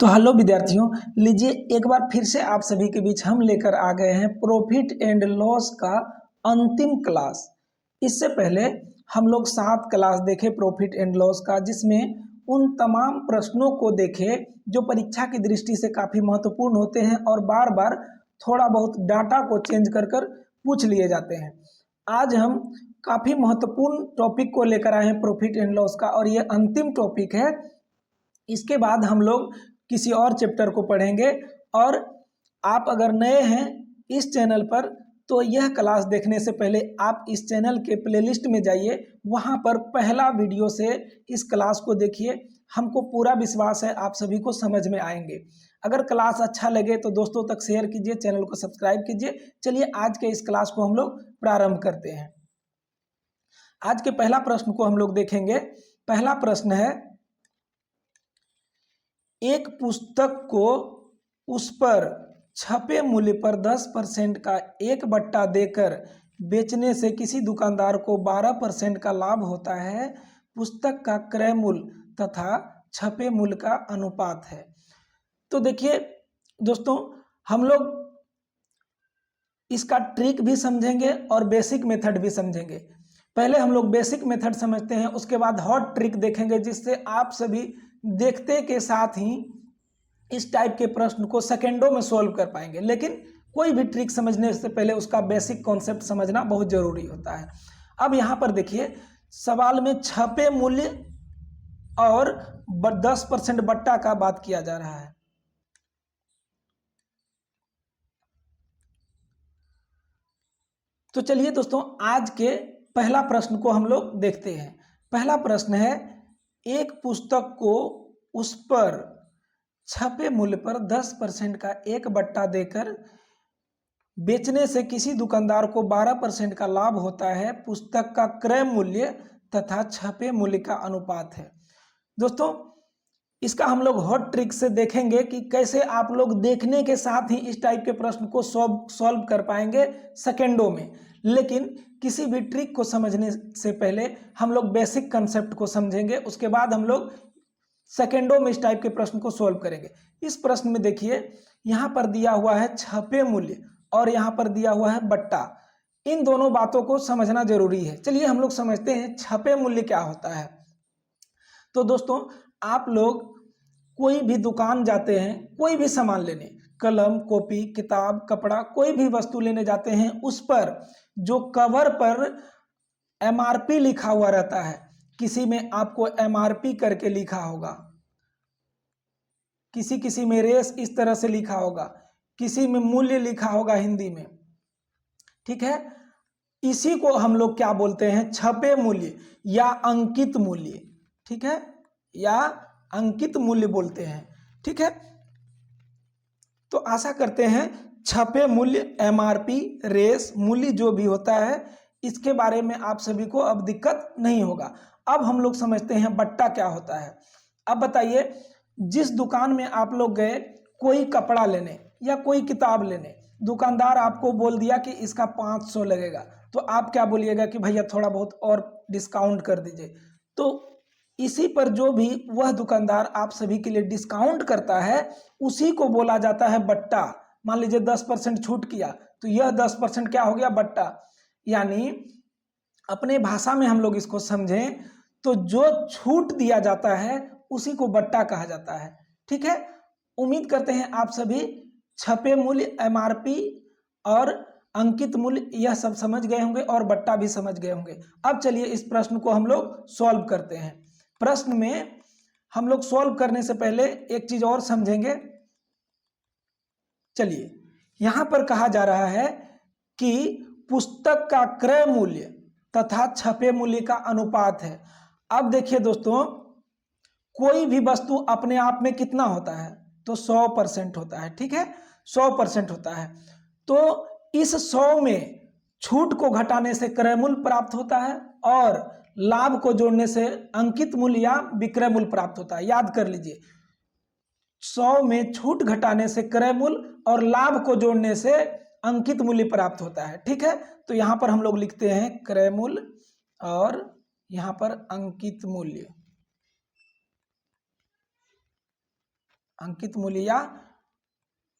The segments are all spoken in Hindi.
तो हेलो विद्यार्थियों, लीजिए एक बार फिर से आप सभी के बीच हम लेकर आ गए हैं प्रॉफिट एंड लॉस का अंतिम क्लास। इससे पहले हम लोग 7 क्लास देखे प्रॉफिट एंड लॉस का, जिसमें उन तमाम प्रश्नों को देखे जो परीक्षा की दृष्टि से काफ़ी महत्वपूर्ण होते हैं और बार बार थोड़ा बहुत डाटा को चेंज कर कर पूछ लिए जाते हैं। आज हम काफ़ी महत्वपूर्ण टॉपिक को लेकर आए हैं प्रॉफिट एंड लॉस का, और ये अंतिम टॉपिक है। इसके बाद हम लोग किसी और चैप्टर को पढ़ेंगे। और आप अगर नए हैं इस चैनल पर तो यह क्लास देखने से पहले आप इस चैनल के प्लेलिस्ट में जाइए, वहां पर पहला वीडियो से इस क्लास को देखिए। हमको पूरा विश्वास है आप सभी को समझ में आएंगे। अगर क्लास अच्छा लगे तो दोस्तों तक शेयर कीजिए, चैनल को सब्सक्राइब कीजिए। चलिए आज के इस क्लास को हम लोग प्रारंभ करते हैं। आज के पहला प्रश्न को हम लोग देखेंगे। पहला प्रश्न है, एक पुस्तक को उस पर छपे मूल्य पर 10% का एक बट्टा देकर बेचने से किसी दुकानदार को 12% का लाभ होता है। पुस्तक का क्रय मूल्य तथा छपे मूल्य का अनुपात है। तो देखिए दोस्तों, हम लोग इसका ट्रिक भी समझेंगे और बेसिक मेथड भी समझेंगे। पहले हम लोग बेसिक मेथड समझते हैं, उसके बाद हॉट ट्रिक देखेंगे, जिससे आप सभी देखते के साथ ही इस टाइप के प्रश्न को सेकेंडों में सॉल्व कर पाएंगे। लेकिन कोई भी ट्रिक समझने से पहले उसका बेसिक कॉन्सेप्ट समझना बहुत जरूरी होता है। अब यहाँ पर देखिए, सवाल में छपे मूल्य और 10% बट्टा का बात किया जा रहा है। तो चलिए दोस्तों, आज के पहला प्रश्न को हम लोग देखते हैं। पहला प्रश्न है, एक पुस्तक को उस पर छपे मूल्य पर 10% का एक बट्टा देकर बेचने से किसी दुकानदार को 12% का लाभ होता है। पुस्तक का क्रय मूल्य तथा छपे मूल्य का अनुपात है। दोस्तों, इसका हम लोग हॉट ट्रिक से देखेंगे कि कैसे आप लोग देखने के साथ ही इस टाइप के प्रश्न को सॉल्व कर पाएंगे सेकेंडों में। लेकिन किसी भी ट्रिक को समझने से पहले हम लोग बेसिक कंसेप्ट को समझेंगे, उसके बाद हम लोग सेकेंडों में इस टाइप के प्रश्न को सॉल्व करेंगे। इस प्रश्न में देखिए, यहाँ पर दिया हुआ है छपे मूल्य और यहाँ पर दिया हुआ है बट्टा। इन दोनों बातों को समझना जरूरी है। चलिए हम लोग समझते हैं छपे मूल्य क्या होता है। तो दोस्तों, आप लोग कोई भी दुकान जाते हैं, कोई भी सामान लेने, कलम, कॉपी, किताब, कपड़ा, कोई भी वस्तु लेने जाते हैं, उस पर जो कवर पर MRP लिखा हुआ रहता है, किसी में आपको MRP करके लिखा होगा, किसी किसी में रेस इस तरह से लिखा होगा, किसी में मूल्य लिखा होगा हिंदी में, ठीक है। इसी को हम लोग क्या बोलते हैं? छपे मूल्य या अंकित मूल्य, ठीक है, या अंकित मूल्य बोलते हैं, ठीक है। तो आशा करते हैं छपे मूल्य, MRP, रेस मूल्य जो भी होता है, इसके बारे में आप सभी को अब दिक्कत नहीं होगा। अब हम लोग समझते हैं बट्टा क्या होता है। अब बताइए, जिस दुकान में आप लोग गए कोई कपड़ा लेने या कोई किताब लेने, दुकानदार आपको बोल दिया कि इसका 500 लगेगा, तो आप क्या बोलिएगा कि भैया थोड़ा बहुत और डिस्काउंट कर दीजिए। तो इसी पर जो भी वह दुकानदार आप सभी के लिए डिस्काउंट करता है, उसी को बोला जाता है बट्टा। मान लीजिए 10% छूट किया, तो यह 10% क्या हो गया? बट्टा। यानी अपने भाषा में हम लोग इसको समझें तो जो छूट दिया जाता है उसी को बट्टा कहा जाता है, ठीक है। उम्मीद करते हैं आप सभी छपे मूल्य, MRP और अंकित मूल्य यह सब समझ गए होंगे और बट्टा भी समझ गए होंगे। अब चलिए इस प्रश्न को हम लोग सॉल्व करते हैं। प्रश्न में हम लोग सॉल्व करने से पहले एक चीज और समझेंगे। चलिए, यहां पर कहा जा रहा है कि पुस्तक का क्रय मूल्य तथा छपे मूल्य का अनुपात है। अब देखिए दोस्तों, कोई भी वस्तु अपने आप में कितना होता है? तो 100% होता है, ठीक है, 100% होता है। तो इस 100 में छूट को घटाने से क्रय मूल्य प्राप्त होता है और लाभ को जोड़ने से अंकित मूल्य या विक्रय मूल्य प्राप्त होता है। याद कर लीजिए, 100 में छूट घटाने से क्रय मूल्य और लाभ को जोड़ने से अंकित मूल्य प्राप्त होता है, ठीक है। तो यहां पर हम लोग लिखते हैं क्रय मूल्य और यहां पर अंकित मूल्य। अंकित मूल्य या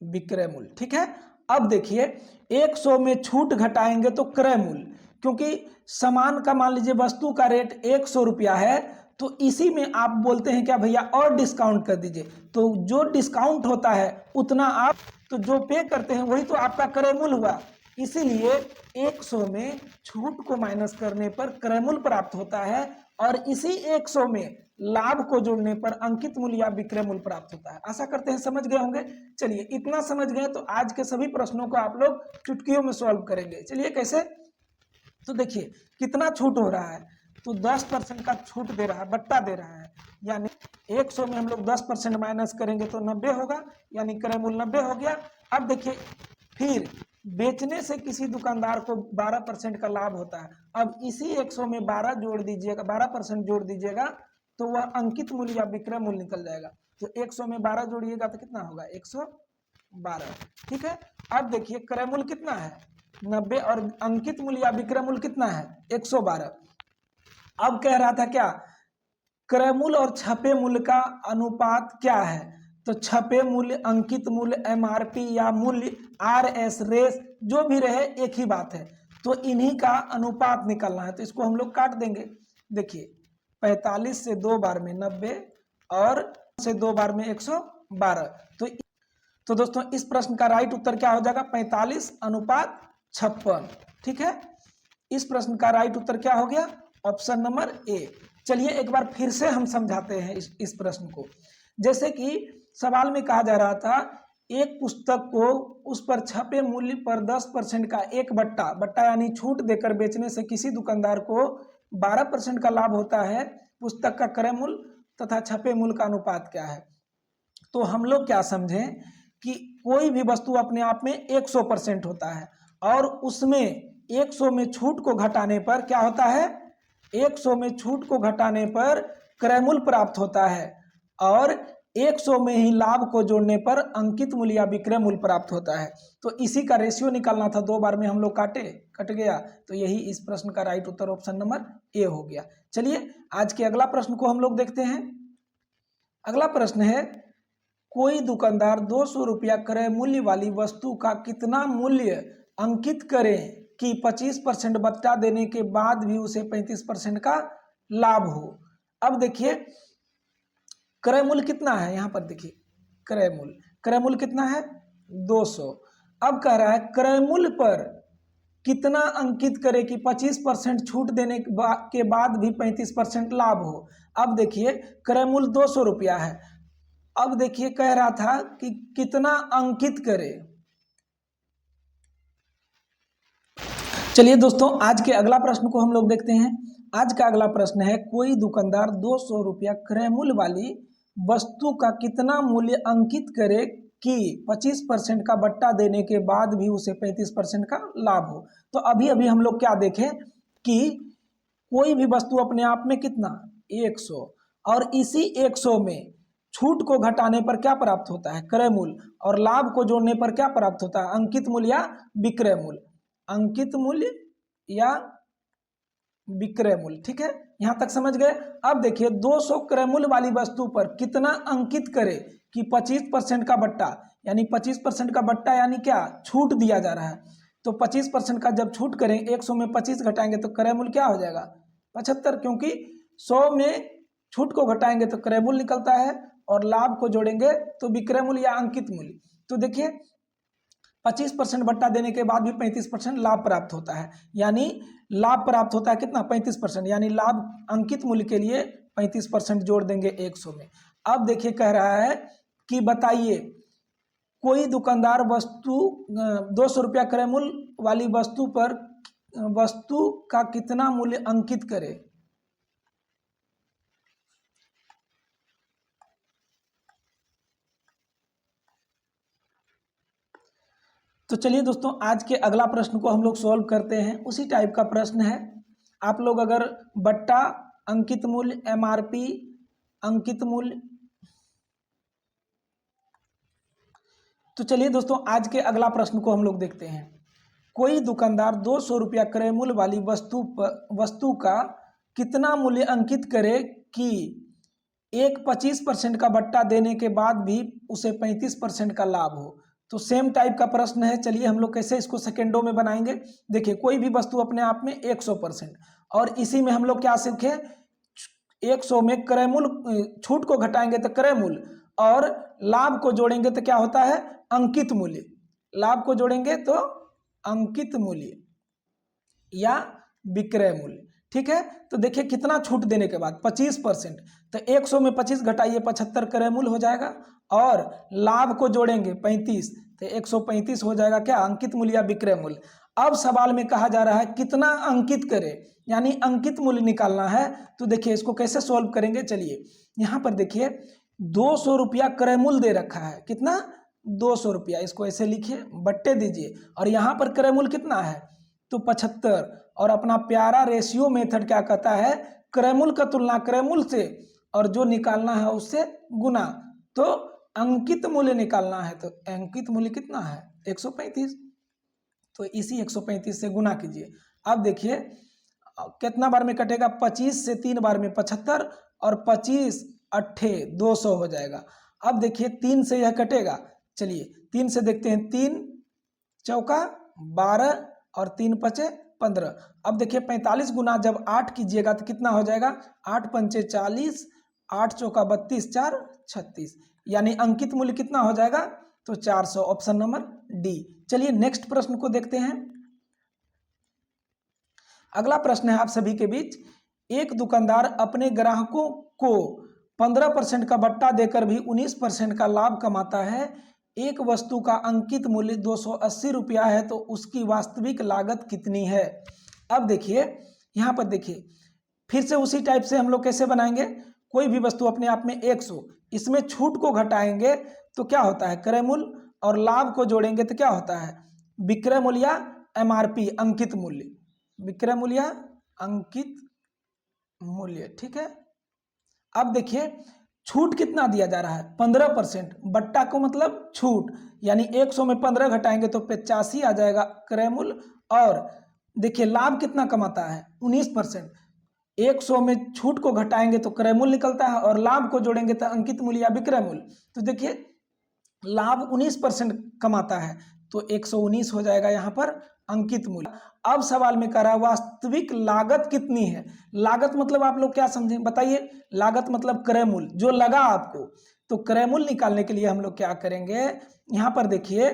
विक्रय मूल्य। ठीक है, अब देखिए 100 में छूट घटाएंगे तो क्रय मूल्य, क्योंकि सामान का मान लीजिए वस्तु का रेट 100 रुपया है, तो इसी में आप बोलते हैं क्या भैया और डिस्काउंट कर दीजिए, तो जो डिस्काउंट होता है उतना आप, तो जो पे करते हैं वही तो आपका क्रय मूल्य हुआ। इसीलिए 100 में छूट को माइनस करने पर क्रय मूल्य प्राप्त होता है, और इसी 100 में लाभ को जोड़ने पर अंकित मूल्य या विक्रय मूल्य प्राप्त होता है। आशा करते हैं समझ गए होंगे। चलिए इतना समझ गए तो आज के सभी प्रश्नों को आप लोग चुटकियों में सॉल्व करेंगे। चलिए कैसे, तो देखिए कितना छूट हो रहा है, तो 10% का छूट दे रहा है, बट्टा दे रहा है, यानी 100 में हम लोग 10% माइनस करेंगे तो 90 होगा, यानी क्रय मूल्य 90 हो गया। अब देखिए फिर बेचने से किसी दुकानदार को 12% का लाभ होता है। अब इसी 100 में 12 जोड़ दीजिएगा, 12% जोड़ दीजिएगा तो वह अंकित मूल्य या विक्रय मूल्य निकल जाएगा। तो 100 में 12 जोड़िएगा तो कितना होगा, 112। ठीक है, अब देखिए क्रय मूल्य कितना है, 90, और अंकित मूल्य या विक्रय मूल्य कितना है, 112। अब कह रहा था क्या, क्रय मूल्य और छपे मूल्य का अनुपात क्या है, तो छपे मूल्य, अंकित मूल्य, एमआरपी या मूल्य, आरएस, रेस, जो भी रहे एक ही बात है, तो इन्हीं का अनुपात निकालना है। तो इसको हम लोग काट देंगे। देखिए 45 से 2 बार में 90 और से 2 बार में 112। तो दोस्तों इस प्रश्न का राइट उत्तर क्या हो जाएगा, 45 अनुपात 56। ठीक है, इस प्रश्न का राइट उत्तर क्या हो गया, ऑप्शन नंबर ए। चलिए एक बार फिर से हम समझाते हैं इस प्रश्न को। जैसे कि सवाल में कहा जा रहा था, एक पुस्तक को उस पर छपे मूल्य पर 10% का एक बट्टा यानी छूट देकर बेचने से किसी दुकानदार को 12% का लाभ होता है। पुस्तक का क्रय मूल्य तथा छपे मूल्य का अनुपात क्या है। तो हम लोग क्या समझें कि कोई भी वस्तु अपने आप में 100% होता है, और उसमें 100 में छूट को घटाने पर क्या होता है, 100 में छूट को घटाने पर क्रय मूल्य प्राप्त होता है, और 100 में ही लाभ को जोड़ने पर अंकित मूल्य या विक्रय मूल्य प्राप्त होता है। तो इसी का रेशियो निकालना था, 2 बार में हम लोग कट गया, तो यही इस प्रश्न का right Uttar option number A हो गया। चलिए आज के अगला प्रश्न को हम लोग देखते हैं। अगला प्रश्न है, कोई दुकानदार 200 रुपया क्रय मूल्य वाली वस्तु का कितना मूल्य अंकित करे कि 25% बट्टा देने के बाद भी उसे 35% का लाभ हो। अब देखिए क्रय मूल्य कितना है, यहां पर देखिए क्रय मूल्य कितना है, 200। अब कह रहा है क्रय मूल्य पर कितना अंकित करे कि 25% छूट देने के बाद भी 35% लाभ हो। अब देखिए क्रय मूल्य 200 रुपया है। अब देखिए कह रहा था कि कितना अंकित करे। चलिए दोस्तों आज के अगला प्रश्न को हम लोग देखते हैं। आज का अगला प्रश्न है, कोई दुकानदार 200 रुपया क्रय मूल्य वाली वस्तु का कितना मूल्य अंकित करे कि 25% का बट्टा देने के बाद भी उसे 35% का लाभ हो। तो अभी अभी हम लोग क्या देखें कि कोई भी वस्तु अपने आप में कितना, 100, और इसी 100 में छूट को घटाने पर क्या प्राप्त होता है, क्रय मूल्य, और लाभ को जोड़ने पर क्या प्राप्त होता है, अंकित मूल्य या विक्रय मूल्य। अंकित मूल्य या विक्रय मूल्य। ठीक है, यहां तक समझ गए। अब देखिए 200 क्रय मूल्य वाली वस्तु पर कितना अंकित करे कि 25% का बट्टा, यानी 25% का बट्टा यानी क्या, छूट दिया जा रहा है। तो 25% का जब छूट करें, 100 में 25 घटाएंगे तो क्रय मूल्य क्या हो जाएगा, 75, क्योंकि 100 में छूट को घटाएंगे तो क्रय मूल्य निकलता है, और लाभ को जोड़ेंगे तो विक्रय मूल्य या अंकित मूल्य। तो देखिए 25% बट्टा देने के बाद भी 35% लाभ प्राप्त होता है, यानी लाभ प्राप्त होता है कितना, 35%, यानी लाभ अंकित मूल्य के लिए 35% जोड़ देंगे 100 में। अब देखिए कह रहा है कि बताइए कोई दुकानदार 200 रुपया क्रय मूल्य वाली वस्तु पर वस्तु का कितना मूल्य अंकित करे। तो चलिए दोस्तों आज के अगला प्रश्न को हम लोग सॉल्व करते हैं। उसी टाइप का प्रश्न है। आप लोग अगर बट्टा, अंकित मूल्य, एमआरपी, अंकित मूल्य, तो चलिए दोस्तों आज के अगला प्रश्न को हम लोग देखते हैं। कोई दुकानदार 200 रुपया क्रय मूल्य वाली वस्तु का कितना मूल्य अंकित करे कि एक 25% का बट्टा देने के बाद भी उसे 35% का लाभ हो। तो सेम टाइप का प्रश्न है। चलिए हम लोग कैसे इसको सेकेंडों में बनाएंगे। देखिए कोई भी वस्तु अपने आप में 100%, और इसी में हम लोग क्या सीखे, 100 में क्रय मूल्य, छूट को घटाएंगे तो क्रय मूल्य, और लाभ को जोड़ेंगे तो क्या होता है, अंकित मूल्य। लाभ को जोड़ेंगे तो अंकित मूल्य या विक्रय मूल्य। ठीक है, तो देखिए कितना छूट देने के बाद 25%, तो 100 में 25 घटाइए 75 क्रय मूल्य हो जाएगा, और लाभ को जोड़ेंगे 35, तो 135 हो जाएगा क्या, अंकित मूल्य या विक्रय मूल्य। अब सवाल में कहा जा रहा है कितना अंकित करें, यानी अंकित मूल्य निकालना है। तो देखिए इसको कैसे सॉल्व करेंगे। चलिए यहाँ पर देखिए 200 रुपया क्रय मूल्य दे रखा है, कितना, 200 रुपया। इसको ऐसे लिखिए, बट्टे दीजिए, और यहाँ पर क्रय मूल्य कितना है, तो 75। और अपना प्यारा रेशियो मेथड क्या कहता है, क्रय मूल्य का तुलना क्रय मूल्य से, और जो निकालना है उससे गुना। तो अंकित मूल्य निकालना है, तो अंकित मूल्य कितना है, 135। तो इसी 135 से गुना कीजिए। अब देखिए कितना बार में कटेगा, 25 से 3 बार में 75, और 25 अट्ठे 200 हो जाएगा। अब देखिए 3 से यह कटेगा। चलिए 3 से देखते हैं, 3 चौका 12 और 3 पचे 15। अब देखिए 45 गुना जब 8 कीजिएगा तो कितना हो जाएगा, 8 पंचे 40, 8 चौका 32, 4 36, यानी अंकित मूल्य कितना हो जाएगा, तो 400। Option number D. चलिए नेक्स्ट प्रश्न को देखते हैं। अगला प्रश्न है आप सभी के बीच, एक दुकानदार अपने ग्राहकों को 15% का बट्टा देकर भी 19% का लाभ कमाता है। एक वस्तु का अंकित मूल्य 280 रुपया है, तो उसकी वास्तविक लागत कितनी है। अब देखिए यहाँ पर देखिए फिर से उसी टाइप से हम लोग कैसे बनाएंगे। कोई भी वस्तु अपने आप में 100, इसमें छूट को घटाएंगे तो क्या होता है, क्रय मूल्य, और लाभ को जोड़ेंगे तो क्या होता है, विक्रय मूल्य या एमआरपी, अंकित मूल्य, विक्रय मूल्य या अंकित मूल्य। ठीक है, अब देखिए छूट कितना दिया जा रहा है, 15%। बट्टा को मतलब छूट, यानी 100 में 15 घटाएंगे तो 85 आ जाएगा क्रय मूल्य। और देखिए लाभ कितना कमाता है, 19%। 100 में छूट को घटाएंगे तो क्रय मूल्य निकलता है, और लाभ को जोड़ेंगे तो अंकित मूल्य या विक्रय मूल्य। तो देखिए लाभ 19% कमाता है, तो 119 हो जाएगा यहाँ पर अंकित मूल्य। अब सवाल में कह रहा है वास्तविक लागत कितनी है। लागत मतलब आप लोग क्या समझे बताइए। लागत मतलब क्रय मूल्य, जो लगा आपको। तो क्रय मूल्य निकालने के लिए हम लोग क्या करेंगे, यहाँ पर देखिए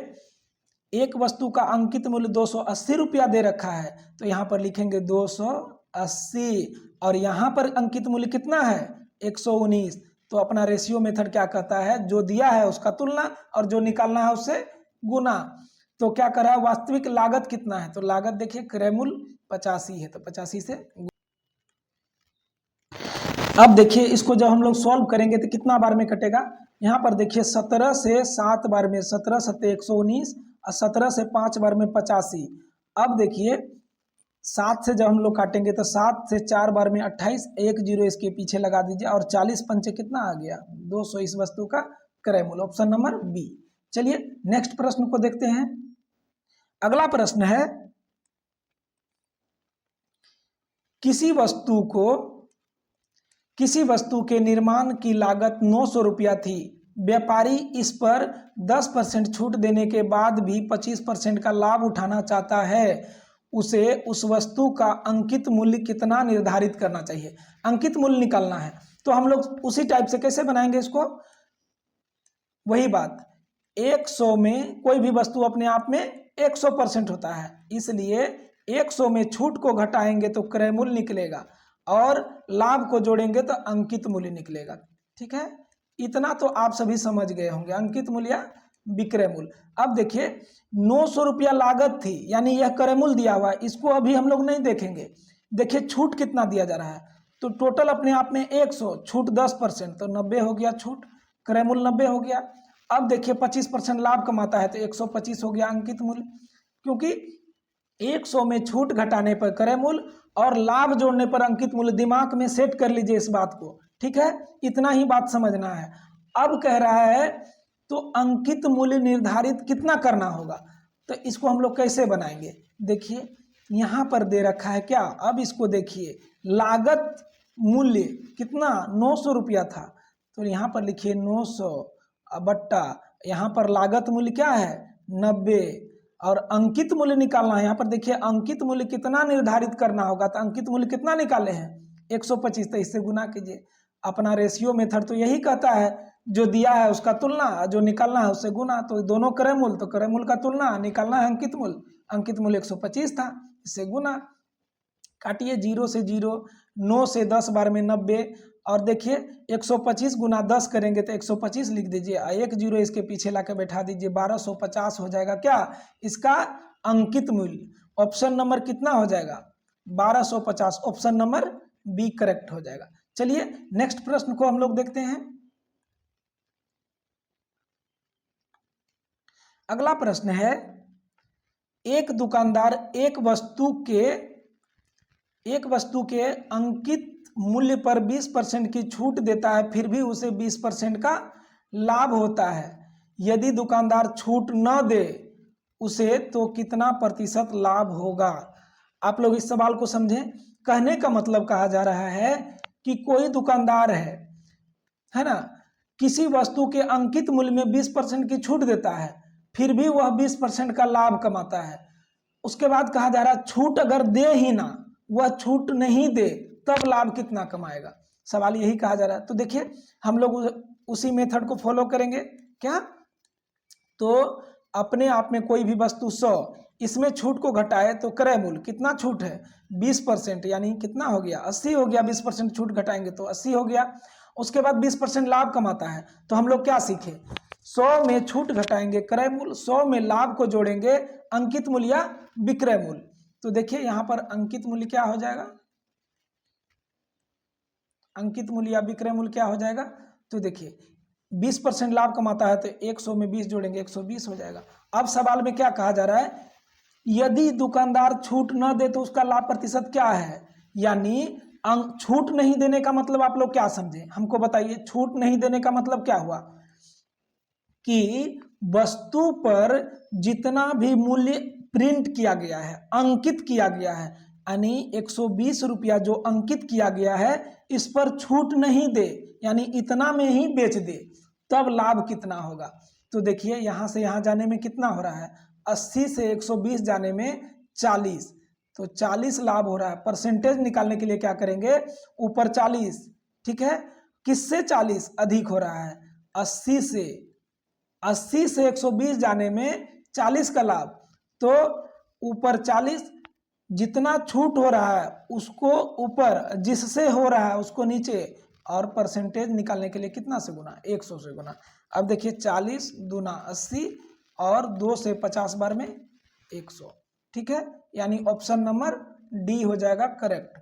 एक वस्तु का अंकित मूल्य 280 रुपया दे रखा है, तो यहाँ पर लिखेंगे 280, और यहाँ पर अंकित मूल्य कितना है, 119। तो अपना रेशियो मेथड क्या कहता है, जो दिया है उसका तुलना, और जो निकालना है उससे गुना। तो क्या कर रहा है, वास्तविक लागत कितना है, तो लागत देखिए क्रय मूल्य 85 है, तो 85 से। अब देखिए इसको जब हम लोग सॉल्व करेंगे तो कितना बार में कटेगा। यहाँ पर देखिए 17 से 7 बार में 17 सत्ते 119, और 17 से 5 बार में 85। अब देखिए 7 से जब हम लोग काटेंगे तो 7 से 4 बार में 28, 1 जीरो इसके पीछे लगा दीजिए, और 40 पंचे कितना आ गया, 200 इस वस्तु का क्रय मूल्य। Option number B. चलिए नेक्स्ट प्रश्न को देखते हैं। अगला प्रश्न है, किसी वस्तु के निर्माण की लागत 900 रुपया थी। व्यापारी इस पर 10% छूट देने के बाद भी 25% का लाभ उठाना चाहता है। उसे उस वस्तु का अंकित मूल्य कितना निर्धारित करना चाहिए। अंकित मूल्य निकालना है, तो हम लोग उसी टाइप से कैसे बनाएंगे इसको, वही बात, 100 में कोई भी वस्तु अपने आप में 100% होता है, इसलिए 100 में छूट को घटाएंगे तो क्रय मूल्य निकलेगा, और लाभ को जोड़ेंगे तो अंकित मूल्य निकलेगा। ठीक है, इतना तो आप सभी समझ गए होंगे, अंकित मूल्य या विक्रय मूल्य। अब देखिए 900 रुपया लागत थी, यानी यह क्रय मूल्य दिया हुआ है, इसको अभी हम लोग नहीं देखेंगे। देखिए छूट कितना दिया जा रहा है, तो टोटल अपने आप में 100, छूट 10%, तो 90 हो गया छूट, क्रय मूल्य 90 हो गया। अब देखिए 25% लाभ कमाता है, तो 125 हो गया अंकित मूल्य, क्योंकि 100 में छूट घटाने पर क्रय मूल्य और लाभ जोड़ने पर अंकित मूल्य। दिमाग में सेट कर लीजिए इस बात को, ठीक है, इतना ही बात समझना है। अब कह रहा है तो अंकित मूल्य निर्धारित कितना करना होगा, तो इसको हम लोग कैसे बनाएंगे। देखिए यहाँ पर दे रखा है क्या, अब इसको देखिए लागत मूल्य कितना 900 रुपया था, तो यहाँ पर लिखिए 900 बट्टा यहाँ पर लागत मूल्य क्या है 90 और अंकित मूल्य निकालना है। यहाँ पर देखिए अंकित मूल्य कितना निर्धारित करना होगा, तो अंकित मूल्य कितना निकाले हैं 125, तो इससे गुना कीजिए। अपना रेशियो मेथड तो यही कहता है जो दिया है उसका तुलना, जो निकालना है उससे गुना। तो दोनों क्रय मूल्य, तो क्रय मूल्य का तुलना, निकालना है अंकित मूल्य, अंकित मूल्य 125 था, इससे गुना। काटिए 0 से 0, 9 से 10 बार में 90 और देखिए 125 गुना 10 करेंगे तो 125 लिख दीजिए, एक 0 इसके पीछे लाकर बैठा दीजिए, 1250 हो जाएगा क्या इसका अंकित मूल्य। ऑप्शन नंबर कितना हो जाएगा 1250, ऑप्शन नंबर बी करेक्ट हो जाएगा। चलिए नेक्स्ट प्रश्न को हम लोग देखते हैं। अगला प्रश्न है, एक दुकानदार एक वस्तु के अंकित मूल्य पर 20% की छूट देता है, फिर भी उसे 20% का लाभ होता है। यदि दुकानदार छूट न दे उसे तो कितना प्रतिशत लाभ होगा। आप लोग इस सवाल को समझें। कहने का मतलब कहा जा रहा है कि कोई दुकानदार है ना, किसी वस्तु के अंकित मूल्य में 20% की छूट देता है, फिर भी वह 20% का लाभ कमाता है। उसके बाद कहा जा रहा है छूट अगर दे ही ना, वह छूट नहीं दे, तब लाभ कितना कमाएगा। सवाल यही कहा जा रहा है। तो देखिए हम लोग उसी मेथड को फॉलो करेंगे। क्या, तो अपने आप में कोई भी वस्तु 100, इसमें छूट को घटाए तो क्रय मूल्य कितना छूट है 20%, यानी कितना हो गया 80 हो गया। 20% छूट घटाएंगे तो 80 हो गया। उसके बाद 20% लाभ कमाता है, तो हम लोग क्या सीखे, 100 में छूट घटाएंगे क्रय मूल्य, 100 में लाभ को जोड़ेंगे अंकित मूल्य या विक्रय मूल्य। तो देखिए यहाँ पर अंकित मूल्य क्या हो जाएगा, अंकित मूल्य या विक्रय मूल्य क्या हो जाएगा। तो देखिए 20% लाभ कमाता है तो 100 में 20 जोड़ेंगे 120 हो जाएगा। अब सवाल में क्या कहा जा रहा है, यदि दुकानदार छूट न दे तो उसका लाभ प्रतिशत क्या है, यानी छूट नहीं देने का मतलब आप लोग क्या समझे, हमको बताइए। छूट नहीं देने का मतलब क्या हुआ कि वस्तु पर जितना भी मूल्य प्रिंट किया गया है, अंकित किया गया है, यानी 120 रुपया जो अंकित किया गया है, इस पर छूट नहीं दे, यानी इतना में ही बेच दे, तब लाभ कितना होगा। तो देखिए यहाँ से यहाँ जाने में कितना हो रहा है, 80 से 120 जाने में 40, तो 40 लाभ हो रहा है। परसेंटेज निकालने के लिए क्या करेंगे, ऊपर 40, ठीक है, किससे 40 अधिक हो रहा है, 80 से 120 जाने में 40 का लाभ, तो ऊपर 40, जितना छूट हो रहा है उसको ऊपर, जिससे हो रहा है उसको नीचे, और परसेंटेज निकालने के लिए कितना से गुना, 100 से गुना। अब देखिए 40 दूना 80 और 2 से 50 बार में 100, ठीक है, यानी ऑप्शन नंबर डी हो जाएगा करेक्ट।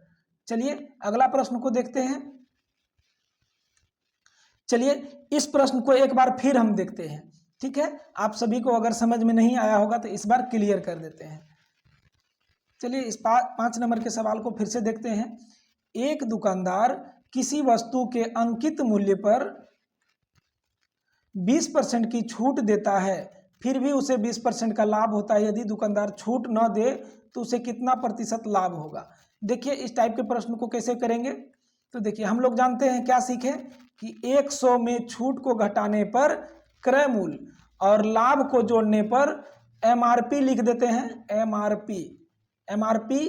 चलिए अगला प्रश्न को देखते हैं। चलिए इस प्रश्न को एक बार फिर हम देखते हैं, ठीक है। आप सभी को अगर समझ में नहीं आया होगा तो इस बार क्लियर कर देते हैं। चलिए इस 5 नंबर के सवाल को फिर से देखते हैं। एक दुकानदार किसी वस्तु के अंकित मूल्य पर 20% की छूट देता है, फिर भी उसे 20% का लाभ होता है। यदि दुकानदार छूट न दे तो उसे कितना प्रतिशत लाभ होगा। देखिए इस टाइप के प्रश्न को कैसे करेंगे। तो देखिए हम लोग जानते हैं, क्या सीखे कि 100 में छूट को घटाने पर क्रय मूल्य और लाभ को जोड़ने पर एमआरपी लिख देते हैं। एमआरपी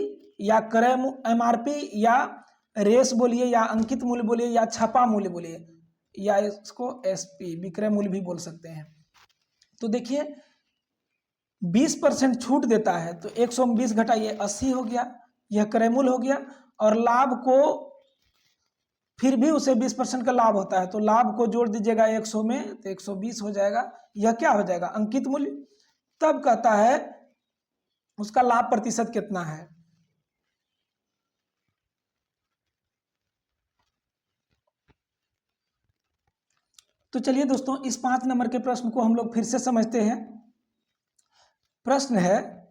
या क्रय एमआरपी या रेस बोलिए या अंकित मूल्य बोलिए या छपा मूल्य बोलिए, या इसको एसपी विक्रय मूल्य भी बोल सकते हैं। तो देखिए 20% छूट देता है तो 100 में 20 घटाइए 80 हो गया, यह क्रय मूल्य हो गया। और लाभ को फिर भी उसे 20% का लाभ होता है, तो लाभ को जोड़ दीजिएगा 100 में तो 120 हो जाएगा। यह क्या हो जाएगा अंकित मूल्य। तब कहता है उसका लाभ प्रतिशत कितना है। तो चलिए दोस्तों इस 5 नंबर के प्रश्न को हम लोग फिर से समझते हैं। प्रश्न है,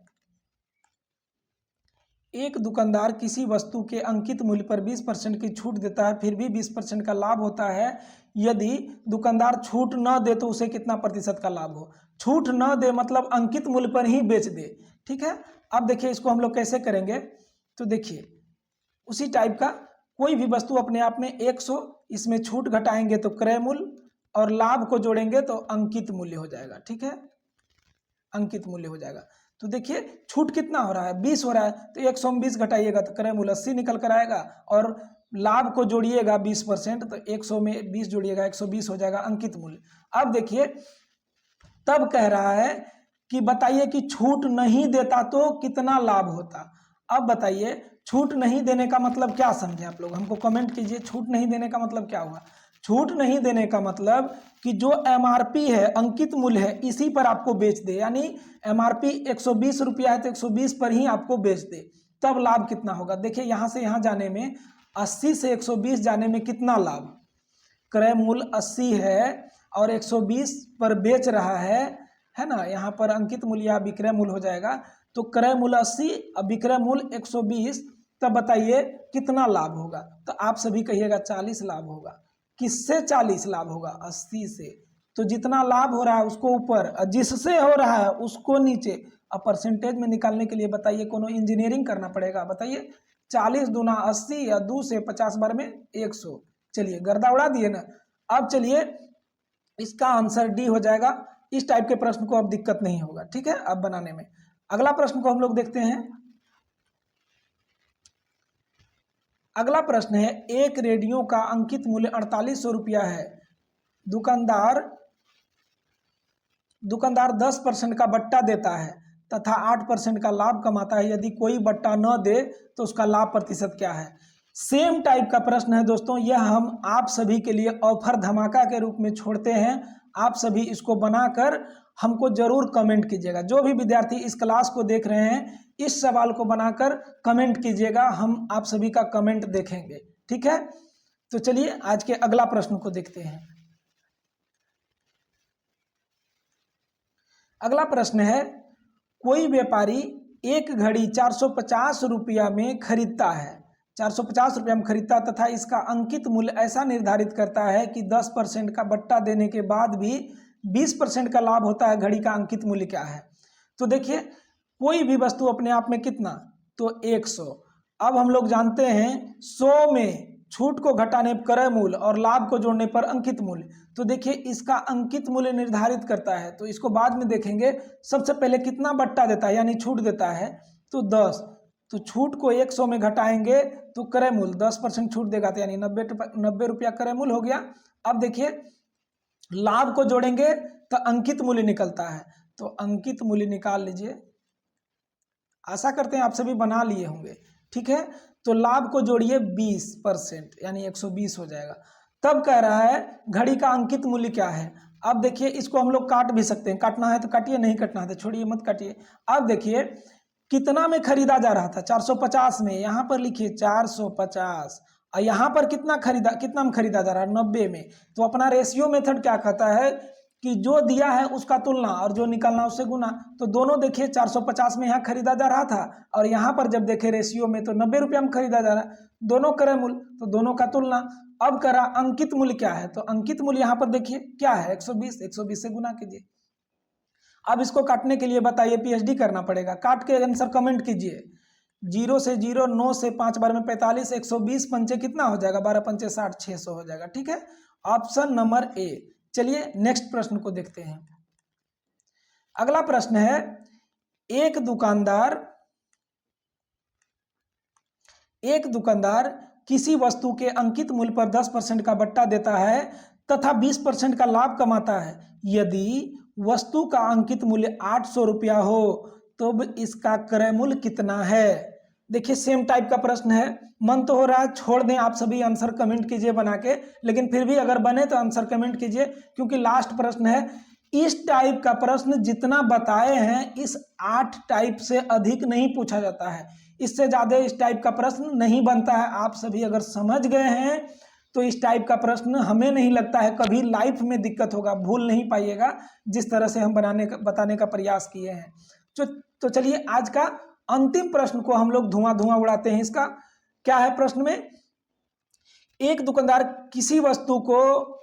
एक दुकानदार किसी वस्तु के अंकित मूल्य पर 20% की छूट देता है, फिर भी 20% का लाभ होता है। यदि दुकानदार छूट न दे तो उसे कितना प्रतिशत का लाभ हो। छूट न दे मतलब अंकित मूल्य पर ही बेच दे, ठीक है। अब देखिए इसको हम लोग कैसे करेंगे। तो देखिए उसी टाइप का कोई भी वस्तु अपने आप में 100 इसमें छूट घटाएंगे तो क्रय मूल्य, और लाभ को जोड़ेंगे तो अंकित मूल्य हो जाएगा। ठीक है, अंकित मूल्य हो जाएगा। तो देखिए छूट कितना हो रहा है, 20 हो रहा है, तो 120 घटाइएगा तो क्रय मूल्य 80 निकल कर आएगा, और लाभ को जोड़िएगा 20%, तो 100 में 20 जोड़िएगा 120 हो जाएगा अंकित मूल्य। अब देखिए तब कह रहा है कि बताइए कि छूट नहीं देता तो कितना लाभ होता। अब बताइए छूट नहीं देने का मतलब क्या समझे आप लोग, हमको कमेंट कीजिए। छूट नहीं देने का मतलब क्या हुआ? छूट नहीं देने का मतलब कि जो एमआरपी है, अंकित मूल्य है, इसी पर आपको बेच दे, यानी एमआरपी 120 रुपया है तो 120 पर ही आपको बेच दे, तब लाभ कितना होगा। देखिए यहाँ से यहाँ जाने में 80 से 120 जाने में कितना लाभ, क्रय मूल्य 80 है और 120 पर बेच रहा है ना, यहाँ पर अंकित मूल्य या विक्रय मूल्य हो जाएगा। तो क्रय मूल्य 80 और विक्रय मूल्य 120, तब बताइए कितना लाभ होगा। तो आप सभी कहिएगा 40 लाभ होगा। किससे 40 लाभ होगा? 80 से। तो जितना लाभ हो रहा है उसको ऊपर, जिससे हो रहा है उसको नीचे। अब परसेंटेज में निकालने के लिए बताइए कोनो इंजीनियरिंग करना पड़ेगा? बताइए 40 दूना 80 या 2 से 50 बार में 100। चलिए गर्दा उड़ा दिए ना। अब चलिए इसका आंसर डी हो जाएगा। इस टाइप के प्रश्न को अब दिक्कत नहीं होगा। ठीक है, अब बनाने में। अगला प्रश्न को हम लोग देखते हैं। अगला प्रश्न है, एक रेडियो का अंकित मूल्य 4800 रुपया है। दुकानदार 10% का बट्टा देता है तथा 8% का लाभ कमाता है। यदि कोई बट्टा न दे तो उसका लाभ प्रतिशत क्या है? सेम टाइप का प्रश्न है दोस्तों, यह हम आप सभी के लिए ऑफर धमाका के रूप में छोड़ते हैं। आप सभी इसको बनाकर हमको जरूर कमेंट कीजिएगा। जो भी विद्यार्थी इस क्लास को देख रहे हैं, इस सवाल को बनाकर कमेंट कीजिएगा, हम आप सभी का कमेंट देखेंगे। ठीक है, तो चलिए आज के अगला प्रश्न को देखते हैं। अगला प्रश्न है, कोई व्यापारी एक घड़ी 450 रुपया में खरीदता है, 450 रुपया में खरीदता तथा इसका अंकित मूल्य ऐसा निर्धारित करता है कि 10% का बट्टा देने के बाद भी 20% का लाभ होता है। घड़ी का अंकित मूल्य क्या है? तो देखिए कोई भी वस्तु अपने आप में कितना, तो 100। अब हम लोग जानते हैं 100 में छूट को घटाने पर क्रय मूल्य और लाभ को जोड़ने पर अंकित मूल्य। तो देखिए इसका अंकित मूल्य निर्धारित करता है, तो इसको बाद में देखेंगे। सबसे पहले कितना बट्टा देता है, यानी छूट देता है, तो 10। तो छूट को 100 में घटाएंगे तो क्रय मूल्य 10% छूट देगा, तो यानी 90 रुपया क्रय मूल्य हो गया। अब देखिए लाभ को जोड़ेंगे तो अंकित मूल्य निकलता है, तो अंकित मूल्य निकाल लीजिए। आशा करते हैं आप सभी बना लिए होंगे। ठीक है, तो लाभ को जोड़िए 20%, यानी 120 हो जाएगा। तब कह रहा है घड़ी का अंकित मूल्य क्या है। अब देखिए इसको हम लोग काट भी सकते हैं, काटना है तो काटिए, नहीं काटना है तो छोड़िए, मत काटिए। अब देखिए कितना में खरीदा जा रहा था, 450 में, यहाँ पर लिखिए 450, और यहाँ पर कितना में खरीदा जा रहा है, 90 में। तो अपना रेशियो मेथड क्या कहता है कि जो दिया है उसका तुलना और जो निकलना उससे गुना। तो दोनों देखिए 450 में यहाँ खरीदा जा रहा था, और यहाँ पर जब देखे रेशियो में तो 90 रुपया में खरीदा जा रहा है, दोनों क्रय मूल्य, तो दोनों का तुलना। अब करा अंकित मूल्य क्या है, तो अंकित मूल्य यहाँ पर देखिए क्या है, 120 से गुना कीजिए। अब इसको काटने के लिए बताइए, पीएचडी करना पड़ेगा। काट के आंसर कमेंट कीजिए। 0 से 0, 9 से 5 बार में 45, 120 पंचे कितना हो जाएगा, 12 पंचे 60, 600 हो जाएगा। ठीक है, ऑप्शन नंबर ए। चलिए नेक्स्ट प्रश्न को देखते हैं। अगला प्रश्न है, एक दुकानदार किसी वस्तु के अंकित मूल्य पर 10% का बट्टा देता है तथा 20% का लाभ कमाता है। यदि वस्तु का अंकित मूल्य 800 रुपया हो तो इसका क्रय मूल्य कितना है? देखिए सेम टाइप का प्रश्न है। मन तो हो रहा है छोड़ दें, आप सभी आंसर कमेंट कीजिए बना के, लेकिन फिर भी अगर बने तो आंसर कमेंट कीजिए, क्योंकि लास्ट प्रश्न है। इस टाइप का प्रश्न जितना बताए हैं, इस 8 टाइप से अधिक नहीं पूछा जाता है। इससे ज़्यादा इस टाइप का प्रश्न नहीं बनता है। आप सभी अगर समझ गए हैं तो इस टाइप का प्रश्न हमें नहीं लगता है कभी लाइफ में दिक्कत होगा, भूल नहीं पाइएगा जिस तरह से हम बताने का प्रयास किए हैं। तो चलिए आज का अंतिम प्रश्न को हम लोग धुआं उड़ाते हैं। इसका क्या है प्रश्न में, एक दुकानदार किसी वस्तु को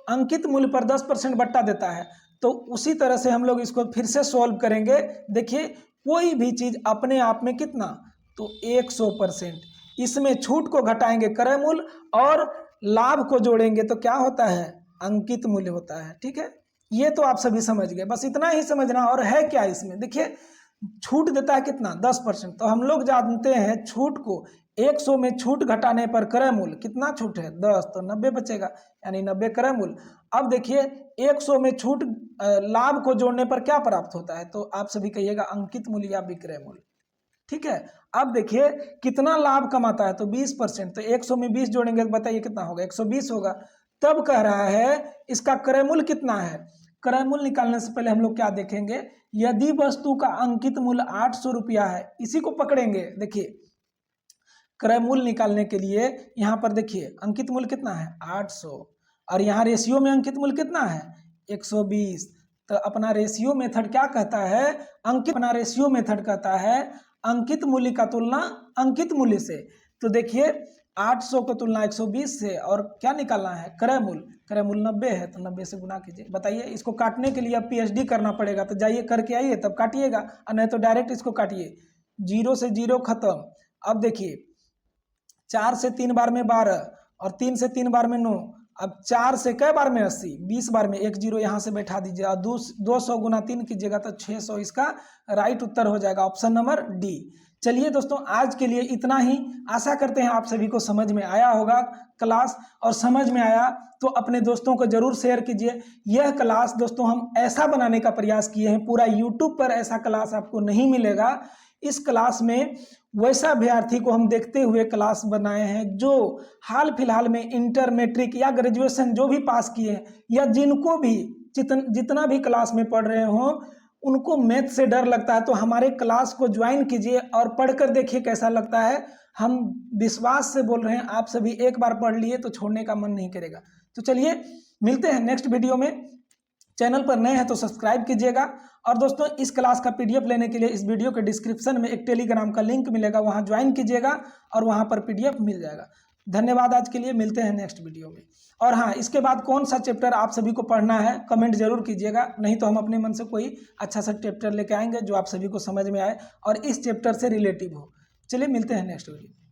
अंकित मूल्य पर 10% बट्टा देता है। तो उसी तरह से हम लोग इसको फिर से सॉल्व करेंगे। देखिए कोई भी चीज अपने आप में कितना, तो 100%। इसमें छूट को घटाएंगे क्रय मूल्य और लाभ को जोड़ेंगे तो क्या होता है, अंकित मूल्य होता है। ठीक है, ये तो आप सभी समझ गए, बस इतना ही समझना। और है क्या इसमें, देखिए छूट देता है कितना, 10%। तो हम लोग जानते हैं छूट को 100 में छूट घटाने पर क्रय मूल्य कितना छूट है, 10, तो 90 बचेगा, यानी 90 क्रय मूल्य। अब देखिए 100 में छूट लाभ को जोड़ने पर क्या प्राप्त होता है, तो आप सभी कहिएगा अंकित मूल्य या विक्रय मूल्य। ठीक है, अब देखिए कितना लाभ कमाता है, तो 20%। तो 100 में 20 जोड़ेंगे तो बताइए कितना होगा, 120 होगा। तब कह रहा है इसका क्रय मूल्य कितना है। क्रय मूल्य निकालने से पहले हम लोग क्या देखेंगे, यदि वस्तु का अंकित मूल्य 800 रुपया है, इसी को पकड़ेंगे। देखिए क्रय मूल्य निकालने के लिए यहाँ पर देखिए अंकित मूल्य कितना है 800, और यहाँ रेशियो में अंकित मूल्य कितना है 120। तो अपना रेशियो मेथड क्या कहता है, अपना रेशियो मेथड कहता है अंकित मूल्य का तुलना अंकित मूल्य से। तो देखिए 800 को तुलना 120 से, और क्या निकालना है क्रय मूल्य, क्रय मूल्य 90 है, तो 90 से गुना कीजिए। बताइए इसको काटने के लिए अब PhD करना पड़ेगा, तो जाइए करके आइए तब काटिएगा, और नहीं तो डायरेक्ट इसको काटिए। 0 से 0 खत्म। अब देखिए 4 से 3 बार में 12, और 3 से 3 बार में 9। अब 4 से कई बार में 80, 20 बार में 1 0 यहाँ से बैठा दीजिए, और 200 गुना 3 कीजिएगा तो 600 इसका राइट उत्तर हो जाएगा, ऑप्शन नंबर डी। चलिए दोस्तों आज के लिए इतना ही। आशा करते हैं आप सभी को समझ में आया होगा क्लास, और समझ में आया तो अपने दोस्तों को जरूर शेयर कीजिए। यह क्लास दोस्तों हम ऐसा बनाने का प्रयास किए हैं, पूरा यूट्यूब पर ऐसा क्लास आपको नहीं मिलेगा। इस क्लास में वैसा अभ्यर्थी को हम देखते हुए क्लास बनाए हैं जो हाल फिलहाल में इंटर, मैट्रिक या ग्रेजुएशन जो भी पास किए हैं, या जिनको भी जितना भी क्लास में पढ़ रहे हों उनको मैथ से डर लगता है, तो हमारे क्लास को ज्वाइन कीजिए और पढ़कर देखिए कैसा लगता है। हम विश्वास से बोल रहे हैं, आप सभी एक बार पढ़ लिए तो छोड़ने का मन नहीं करेगा। तो चलिए मिलते हैं नेक्स्ट वीडियो में। चैनल पर नए हैं तो सब्सक्राइब कीजिएगा। और दोस्तों इस क्लास का PDF लेने के लिए इस वीडियो के डिस्क्रिप्शन में एक टेलीग्राम का लिंक मिलेगा, वहां ज्वाइन कीजिएगा और वहां पर PDF मिल जाएगा। धन्यवाद, आज के लिए मिलते हैं नेक्स्ट वीडियो में। और हाँ, इसके बाद कौन सा चैप्टर आप सभी को पढ़ना है कमेंट जरूर कीजिएगा, नहीं तो हम अपने मन से कोई अच्छा सा चैप्टर लेके आएंगे जो आप सभी को समझ में आए और इस चैप्टर से रिलेटिव हो। चलिए मिलते हैं नेक्स्ट वीडियो।